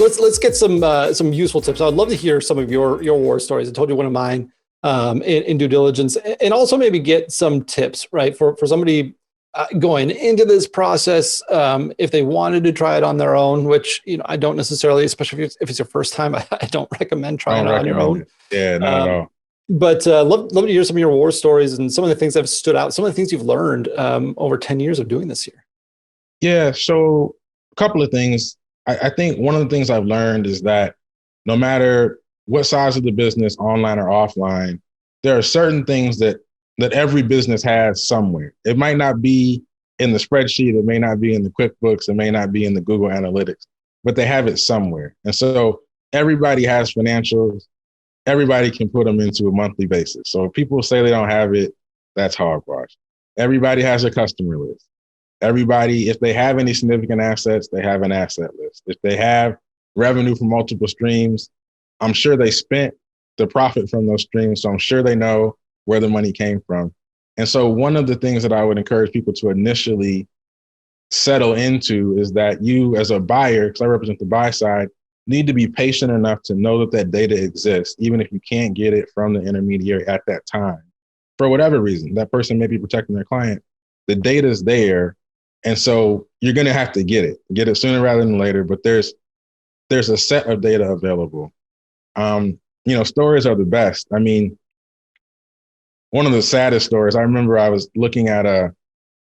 Let's get some useful tips. I'd love to hear some of your war stories. I told you one of mine in due diligence, and also maybe get some tips, right, for somebody going into this process, if they wanted to try it on their own, which I don't necessarily, especially if it's your first time, I don't recommend trying it on your own. Yeah, not at all. But love to hear some of your war stories and some of the things that have stood out, some of the things you've learned over 10 years of doing this here. Yeah, so a couple of things. I think one of the things I've learned is that no matter what size of the business, online or offline, there are certain things that every business has somewhere. It might not be in the spreadsheet, it may not be in the QuickBooks, it may not be in the Google Analytics, but they have it somewhere. And so everybody has financials. Everybody can put them into a monthly basis. So if people say they don't have it, that's hogwash. Everybody has a customer list. Everybody, if they have any significant assets, they have an asset list. If they have revenue from multiple streams, I'm sure they spent the profit from those streams. So I'm sure they know where the money came from. And so one of the things that I would encourage people to initially settle into is that you as a buyer, because I represent the buy side, need to be patient enough to know that that data exists, even if you can't get it from the intermediary at that time. For whatever reason, that person may be protecting their client. The data is there. And so you're going to have to get it sooner rather than later, but there's a set of data available. Stories are the best. I mean, one of the saddest stories, I remember I was looking at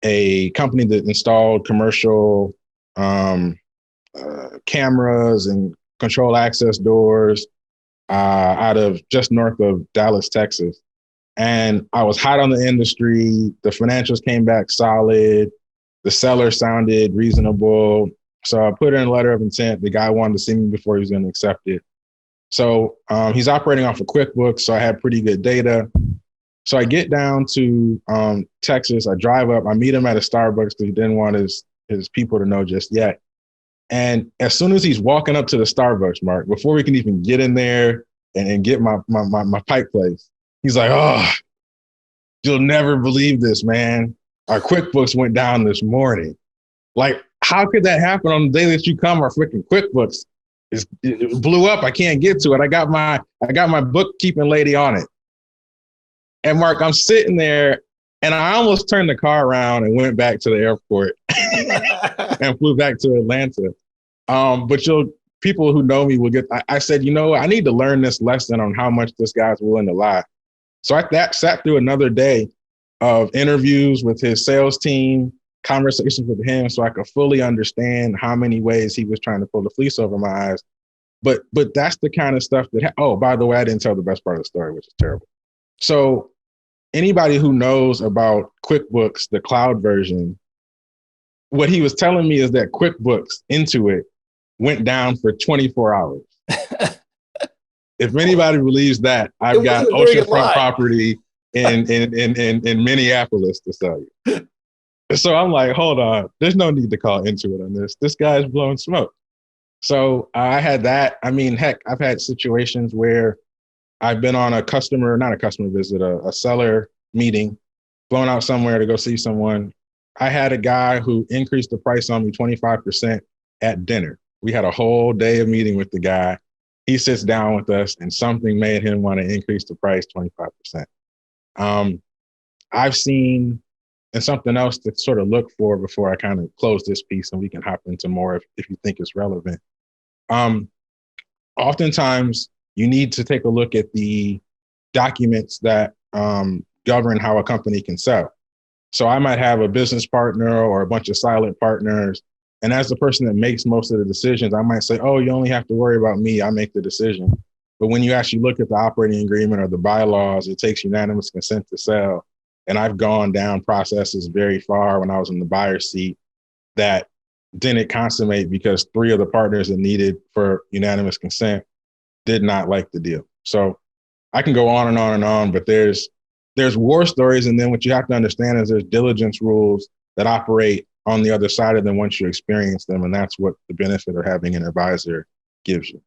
a company that installed commercial cameras and control access doors out of just north of Dallas, Texas. And I was hot on the industry. The financials came back solid. The seller sounded reasonable. So I put in a letter of intent. The guy wanted to see me before he was going to accept it. So he's operating off of QuickBooks. So I had pretty good data. So I get down to Texas. I drive up. I meet him at a Starbucks because he didn't want his people to know just yet. And as soon as he's walking up to the Starbucks, Mark, before we can even get in there and get my pipe place, he's like, "Oh, you'll never believe this, man. Our QuickBooks went down this morning." Like, how could that happen on the day that you come? Our freaking QuickBooks it blew up. I can't get to it. I got my bookkeeping lady on it. And Mark, I'm sitting there and I almost turned the car around and went back to the airport and flew back to Atlanta. But people who know me will get, I said, I need to learn this lesson on how much this guy's willing to lie. So I sat through another day of interviews with his sales team, conversations with him, so I could fully understand how many ways he was trying to pull the fleece over my eyes. But that's the kind of stuff that, by the way, I didn't tell the best part of the story, which is terrible. So anybody who knows about QuickBooks, the cloud version, what he was telling me is that QuickBooks Intuit went down for 24 hours. If anybody believes that, I've got oceanfront property in Minneapolis to sell you. So I'm like, hold on, there's no need to call Intuit on this. This guy's blowing smoke. So I had that. I mean, heck, I've had situations where I've been on not a customer visit, a seller meeting, flown out somewhere to go see someone. I had a guy who increased the price on me 25% at dinner. We had a whole day of meeting with the guy. He sits down with us and something made him want to increase the price 25%. I've seen, and something else to sort of look for before I kind of close this piece and we can hop into more if you think it's relevant. Oftentimes you need to take a look at the documents that govern how a company can sell. So I might have a business partner or a bunch of silent partners. And as the person that makes most of the decisions, I might say, "Oh, you only have to worry about me. I make the decision." But when you actually look at the operating agreement or the bylaws, it takes unanimous consent to sell. And I've gone down processes very far when I was in the buyer's seat that didn't consummate because 3 of the partners that needed for unanimous consent did not like the deal. So I can go on and on and on, but there's war stories. And then what you have to understand is there's diligence rules that operate on the other side of them once you experience them. And that's what the benefit of having an advisor gives you.